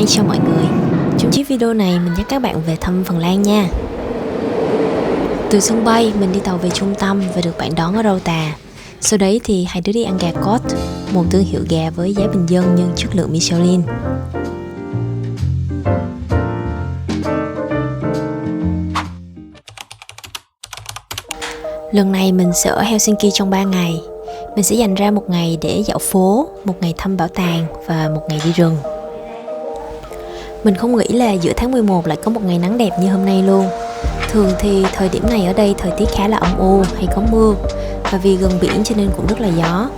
Hi chào mọi người. Trong chiếc video này mình dắt các bạn về thăm Phần Lan nha. Từ sân bay mình đi tàu về trung tâm và được bạn đón ở Rota. Sau đấy thì hai đứa đi ăn gà cốt, một thương hiệu gà với giá bình dân nhưng chất lượng Michelin. Lần này mình sẽ ở Helsinki trong 3 ngày. Mình sẽ dành ra một ngày để dạo phố, một ngày thăm bảo tàng và một ngày đi rừng. Mình không nghĩ là giữa tháng 11 lại có một ngày nắng đẹp như hôm nay luôn. Thường thì thời điểm này ở đây thời tiết khá là âm u hay có mưa. Và vì gần biển cho nên cũng rất là gió.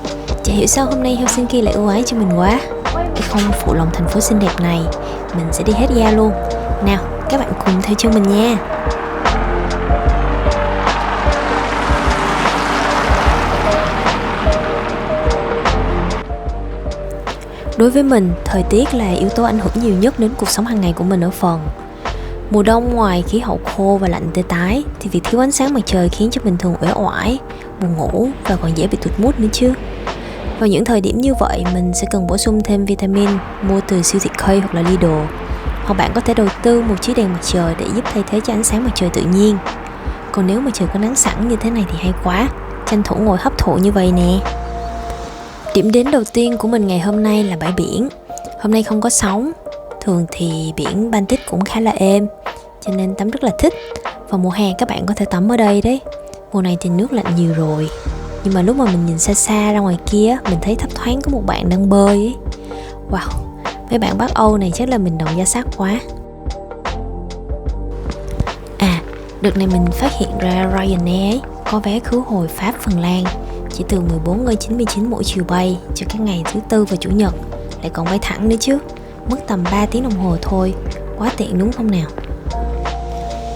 Chả hiểu sao hôm nay Helsinki lại ưu ái cho mình quá. Để không phụ lòng thành phố xinh đẹp này, mình sẽ đi hết ga luôn. Nào, các bạn cùng theo chân mình nha. Đối với mình, thời tiết là yếu tố ảnh hưởng nhiều nhất đến cuộc sống hàng ngày của mình ở Phần. Mùa đông ngoài khí hậu khô và lạnh tê tái thì việc thiếu ánh sáng mặt trời khiến cho mình thường uể oải, buồn ngủ và còn dễ bị tụt mood nữa chứ. Vào những thời điểm như vậy, mình sẽ cần bổ sung thêm vitamin mua từ siêu thị K hoặc là Lidl. Hoặc bạn có thể đầu tư một chiếc đèn mặt trời để giúp thay thế cho ánh sáng mặt trời tự nhiên. Còn nếu mà trời có nắng sẵn như thế này thì hay quá, tranh thủ ngồi hấp thụ như vậy nè. Điểm đến đầu tiên của mình ngày hôm nay là bãi biển. Hôm nay không có sóng. Thường thì biển Baltic cũng khá là êm, cho nên tắm rất là thích. Vào mùa hè các bạn có thể tắm ở đây đấy. Mùa này thì nước lạnh nhiều rồi, nhưng mà lúc mà mình nhìn xa xa ra ngoài kia, mình thấy thấp thoáng có một bạn đang bơi ấy. Wow, mấy bạn Bắc Âu này chắc là mình đồng da sắc quá. À, đợt này mình phát hiện ra Ryanair ấy, có vé khứ hồi Pháp Phần Lan chỉ từ 14,99 mỗi chiều bay cho các ngày thứ Tư và Chủ nhật, lại còn bay thẳng nữa chứ, mất tầm 3 tiếng đồng hồ thôi, quá tiện đúng không nào?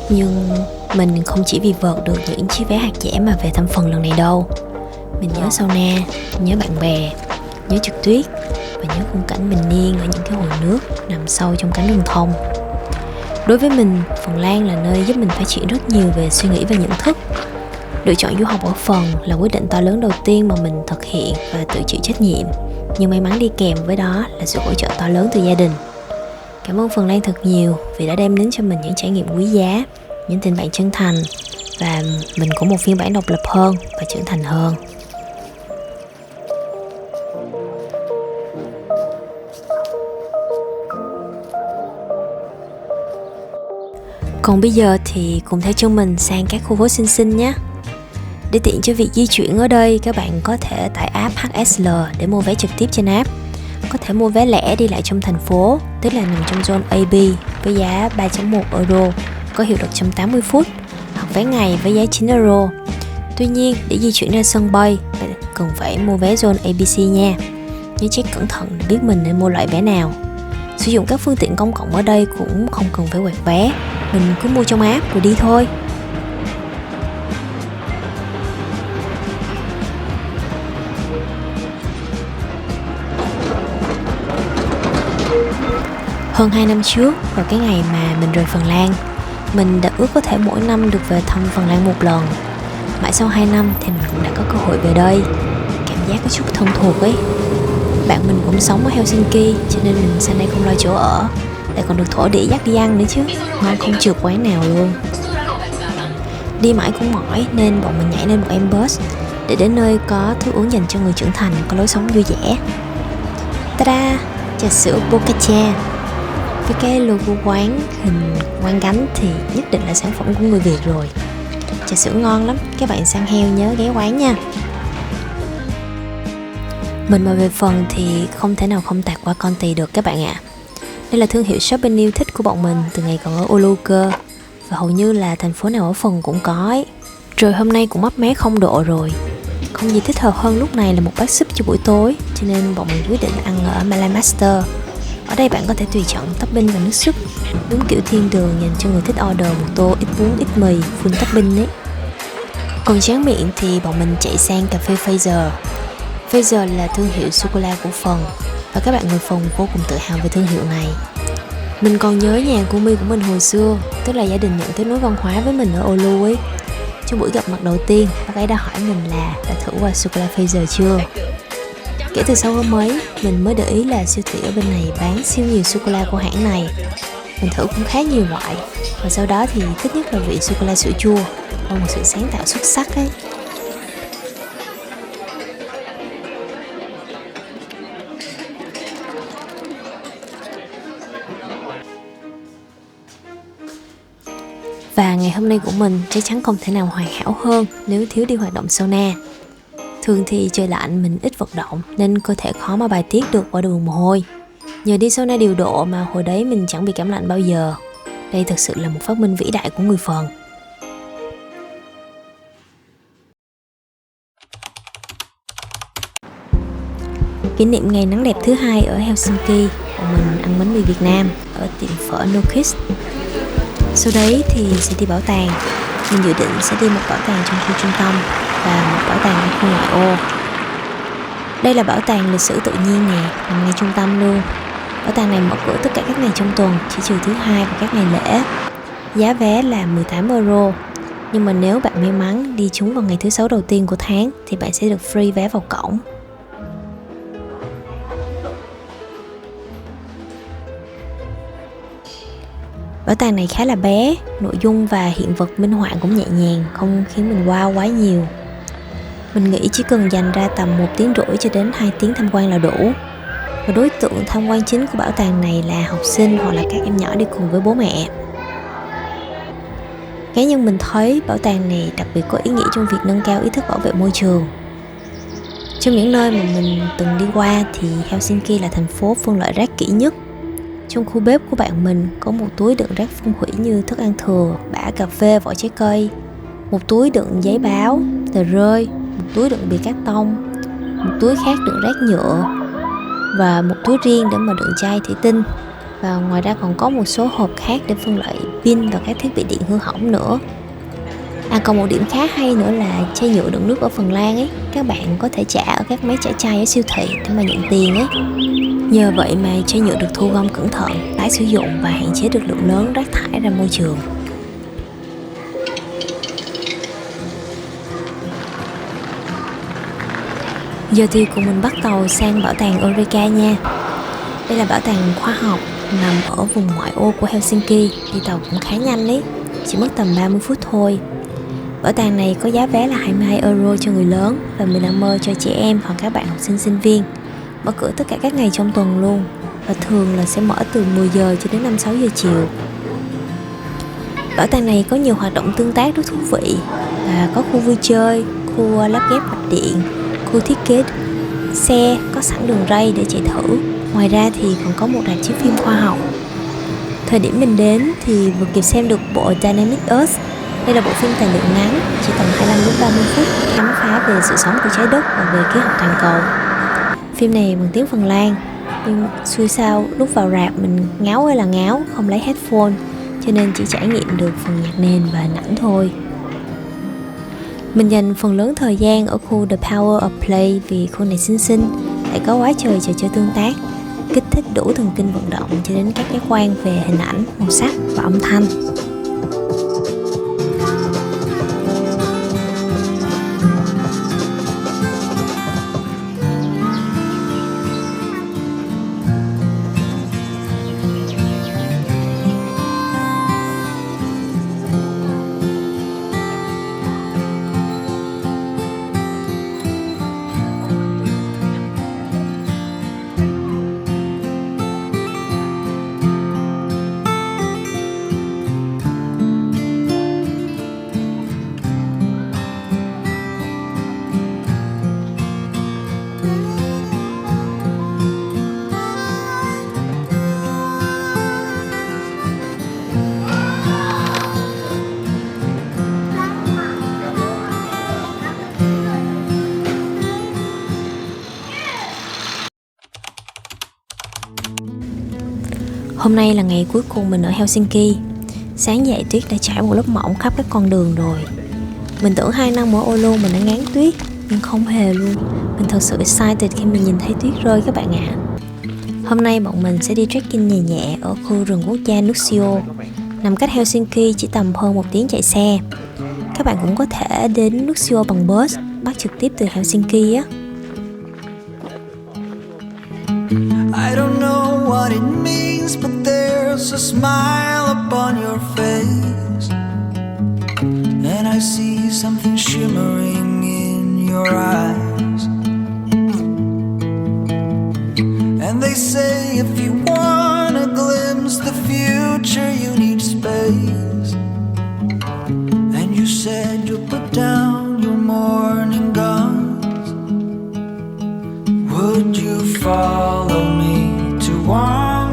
Nhưng mình không chỉ vì vợt được những chiếc vé hạt dẻ mà về thăm Phần lần này đâu. Mình nhớ sauna, nhớ bạn bè, nhớ trượt tuyết và nhớ khung cảnh bình yên ở những cái hồ nước nằm sâu trong cánh rừng thông. Đối với mình, Phần Lan là nơi giúp mình phát triển rất nhiều về suy nghĩ và nhận thức. Lựa chọn du học ở Phần là quyết định to lớn đầu tiên mà mình thực hiện và tự chịu trách nhiệm. Nhưng may mắn đi kèm với đó là sự hỗ trợ to lớn từ gia đình. Cảm ơn Phần Lan thật nhiều vì đã đem đến cho mình những trải nghiệm quý giá, những tình bạn chân thành và mình cũng một phiên bản độc lập hơn và trưởng thành hơn. Còn bây giờ thì cùng theo chân mình sang các khu phố xinh xinh nhé. Để tiện cho việc di chuyển ở đây, các bạn có thể tải app HSL để mua vé trực tiếp trên app. Có thể mua vé lẻ đi lại trong thành phố, tức là nằm trong zone AB với giá 3,1 euro, có hiệu lực trong 80 phút, hoặc vé ngày với giá 9 euro. Tuy nhiên, để di chuyển ra sân bay, bạn cần phải mua vé zone ABC nha. Nhớ check cẩn thận để biết mình nên mua loại vé nào. Sử dụng các phương tiện công cộng ở đây cũng không cần phải quẹt vé, mình cứ mua trong app rồi đi thôi. Hơn 2 năm trước, vào cái ngày mà mình rời Phần Lan, mình đã ước có thể mỗi năm được về thăm Phần Lan một lần. Mãi sau 2 năm thì mình cũng đã có cơ hội về đây. Cảm giác có chút thân thuộc ấy. Bạn mình cũng sống ở Helsinki, cho nên mình sang đây không lo chỗ ở, lại còn được thổ địa dắt đi ăn nữa chứ, ngon không trượt quán nào luôn. Đi mãi cũng mỏi nên bọn mình nhảy lên một em bus để đến nơi có thức uống dành cho người trưởng thành, có lối sống vui vẻ. Ta-da! Trà sữa Bocacha. Với cái logo quán hình quán gánh thì nhất định là sản phẩm của người Việt rồi. Trà sữa ngon lắm, các bạn săn heo nhớ ghé quán nha. Mình mà về Phần thì không thể nào không tạt qua Conti được các bạn ạ. Đây là thương hiệu shopping yêu thích của bọn mình từ ngày còn ở Oulu cơ. Và hầu như là thành phố nào ở Phần cũng có ấy. Trời hôm nay cũng mát mẻ 0 độ rồi. Không gì thích hợp hơn lúc này là một bát súp cho buổi tối, cho nên bọn mình quyết định ăn ở Malay Master. Ở đây bạn có thể tùy chọn topping và nước súp, đúng kiểu thiên đường dành cho người thích order một tô ít bún ít mì full topping ấy. Còn tráng miệng thì bọn mình chạy sang cà phê Fraser. Fraser là thương hiệu sô-cô-la của Phần và các bạn người Phần vô cùng tự hào về thương hiệu này. Mình còn nhớ nhà cô My của mình hồi xưa, tức là gia đình nhận kết nối văn hóa với mình ở Oulu ấy. Trong buổi gặp mặt đầu tiên, bác ấy đã hỏi mình là đã thử qua sô-cô-la Fraser chưa. Kể từ sau hôm ấy, mình mới để ý là siêu thị ở bên này bán siêu nhiều sô-cô-la của hãng này. Mình thử cũng khá nhiều loại, và sau đó thì thích nhất là vị sô-cô-la sữa chua, và một sự sáng tạo xuất sắc ấy. Và ngày hôm nay của mình chắc chắn không thể nào hoàn hảo hơn nếu thiếu đi hoạt động sauna. Thường thì trời lạnh mình ít vận động nên cơ thể khó mà bài tiết được qua đường mồ hôi. Nhờ đi sauna điều độ mà hồi đấy mình chẳng bị cảm lạnh bao giờ. Đây thực sự là một phát minh vĩ đại của người Phần. Kỷ niệm ngày nắng đẹp thứ hai ở Helsinki, bọn mình ăn bánh mì Việt Nam ở tiệm phở Nokis. Sau đấy thì sẽ đi bảo tàng. Mình dự định sẽ đi một bảo tàng trong khu trung tâm và một bảo tàng ở khu ngoại ô. Đây là bảo tàng lịch sử tự nhiên nè, nằm ngay trung tâm luôn. Bảo tàng này mở cửa tất cả các ngày trong tuần, chỉ trừ thứ hai và các ngày lễ. Giá vé là 18 euro. Nhưng mà nếu bạn may mắn đi trúng vào ngày thứ sáu đầu tiên của tháng thì bạn sẽ được free vé vào cổng. Bảo tàng này khá là bé, nội dung và hiện vật minh họa cũng nhẹ nhàng, không khiến mình wow quá nhiều. Mình nghĩ chỉ cần dành ra tầm 1 tiếng rưỡi cho đến 2 tiếng tham quan là đủ. Và đối tượng tham quan chính của bảo tàng này là học sinh hoặc là các em nhỏ đi cùng với bố mẹ. Cá nhân mình thấy bảo tàng này đặc biệt có ý nghĩa trong việc nâng cao ý thức bảo vệ môi trường. Trong những nơi mà mình từng đi qua thì Helsinki là thành phố phân loại rác kỹ nhất. Trong khu bếp của bạn mình có một túi đựng rác phân hủy như thức ăn thừa, bã cà phê, vỏ trái cây, một túi đựng giấy báo, tờ rơi, một túi đựng bìa cát tông, một túi khác đựng rác nhựa và một túi riêng để mà đựng chai thủy tinh. Và ngoài ra còn có một số hộp khác để phân loại pin và các thiết bị điện hư hỏng nữa. Còn một điểm khá hay nữa là chai nhựa đựng nước ở Phần Lan ấy, các bạn có thể trả ở các máy trả chai ở siêu thị để mà nhận tiền ấy. Nhờ vậy mà chai nhựa được thu gom cẩn thận, tái sử dụng và hạn chế được lượng lớn rác thải ra môi trường. Giờ thì cùng mình bắt tàu sang bảo tàng Eureka nha. Đây là bảo tàng khoa học nằm ở vùng ngoại ô của Helsinki, đi tàu cũng khá nhanh đấy, chỉ mất tầm 30 phút thôi. Bảo tàng này có giá vé là 22 euro cho người lớn và 15 euro cho trẻ em hoặc các bạn học sinh sinh viên. Mở cửa tất cả các ngày trong tuần luôn, và thường là sẽ mở từ 10 giờ cho đến 5-6 giờ chiều. Bảo tàng này có nhiều hoạt động tương tác rất thú vị, và có khu vui chơi, khu lắp ghép mạch điện, khu thiết kế xe có sẵn đường ray để chạy thử. Ngoài ra thì còn có một rạp chiếu phim khoa học. Thời điểm mình đến thì vừa kịp xem được bộ Dynamic Earth. Đây là bộ phim tài liệu ngắn, chỉ tầm 25 đến 30 phút, khám phá về sự sống của trái đất và về khí hậu toàn cầu. Phim này bằng tiếng Phần Lan, nhưng xui sao lúc vào rạp mình ngáo ơi là ngáo, không lấy headphone, cho nên chỉ trải nghiệm được phần nhạc nền và hình ảnh thôi. Mình dành phần lớn thời gian ở khu The Power of Play vì khu này xinh xinh, lại có quá trời trò chơi tương tác, kích thích đủ thần kinh vận động cho đến các giác quan về hình ảnh, màu sắc và âm thanh. Hôm nay là ngày cuối cùng mình ở Helsinki. Sáng dậy tuyết đã trải một lớp mỏng khắp các con đường rồi. Mình tưởng 2 năm ở Oulu mình đã ngán tuyết, nhưng không hề luôn. Mình thật sự excited khi mình nhìn thấy tuyết rơi các bạn ạ. Hôm nay bọn mình sẽ đi trekking nhẹ nhẹ ở khu rừng quốc gia Nuuksio, nằm cách Helsinki chỉ tầm hơn 1 tiếng chạy xe. Các bạn cũng có thể đến Nuuksio bằng bus, bắt trực tiếp từ Helsinki á. I don't know what it means, but there's a smile upon your face, and I see something shimmering in your eyes. And they say if you want a glimpse the future, you need space. And you said you'll put down your morning guns. Would you follow me to wonders?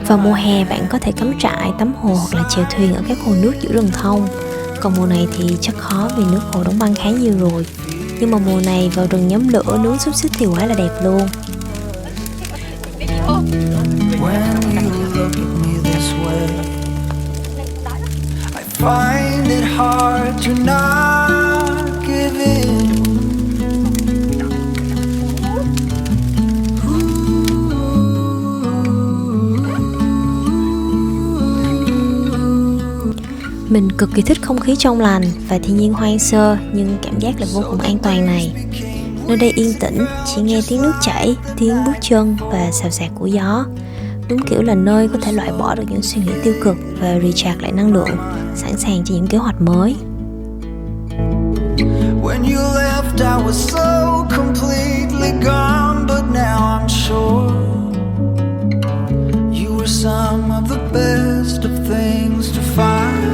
Vào mùa hè bạn có thể cắm trại, tắm hồ hoặc là chèo thuyền ở các hồ nước giữa rừng thông. Còn mùa này thì chắc khó vì nước hồ đóng băng khá nhiều rồi. Nhưng mà mùa này vào rừng nhóm lửa nướng xúc xích thì quá là đẹp luôn. When you look at me this way, I find it hard to not give in. Mình cực kỳ thích không khí trong lành và thiên nhiên hoang sơ nhưng cảm giác là vô cùng an toàn này. Nơi đây yên tĩnh, chỉ nghe tiếng nước chảy, tiếng bước chân và xào xạc của gió. Đúng kiểu là nơi có thể loại bỏ được những suy nghĩ tiêu cực và recharge lại năng lượng, sẵn sàng cho những kế hoạch mới. When you left, I was so completely gone, but now I'm sure you were some of the best of things to find.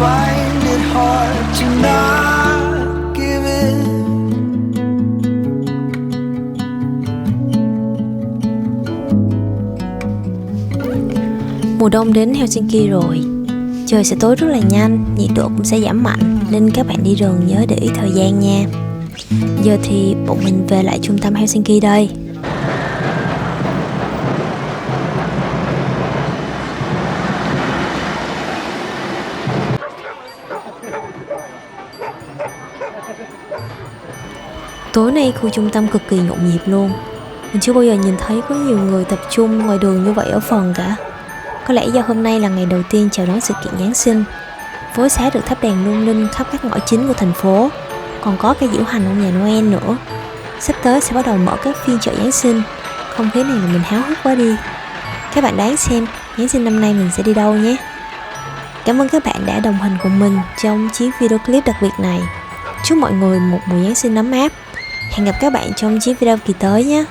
Find it hard to not give in. Mùa đông đến Helsinki rồi. Trời sẽ tối rất là nhanh, nhiệt độ cũng sẽ giảm mạnh, nên các bạn đi rừng nhớ để ý thời gian nha. Giờ thì bọn mình về lại trung tâm Helsinki đây. Tối nay khu trung tâm cực kỳ nhộn nhịp luôn. Mình chưa bao giờ nhìn thấy có nhiều người tập trung ngoài đường như vậy ở phần cả. Có lẽ do hôm nay là ngày đầu tiên chào đón sự kiện Giáng sinh. Phố xá được thắp đèn lung linh khắp các ngõ chính của thành phố. Còn có cái diễu hành ông già Noel nữa. Sắp tới sẽ bắt đầu mở các phiên chợ Giáng sinh. Không khí này là mình háo hức quá đi. Các bạn đoán xem Giáng sinh năm nay mình sẽ đi đâu nhé. Cảm ơn các bạn đã đồng hành cùng mình trong chiếc video clip đặc biệt này. Chúc mọi người một mùa Giáng sinh ấm áp. Hẹn gặp các bạn trong chiếc video kỳ tới nhé.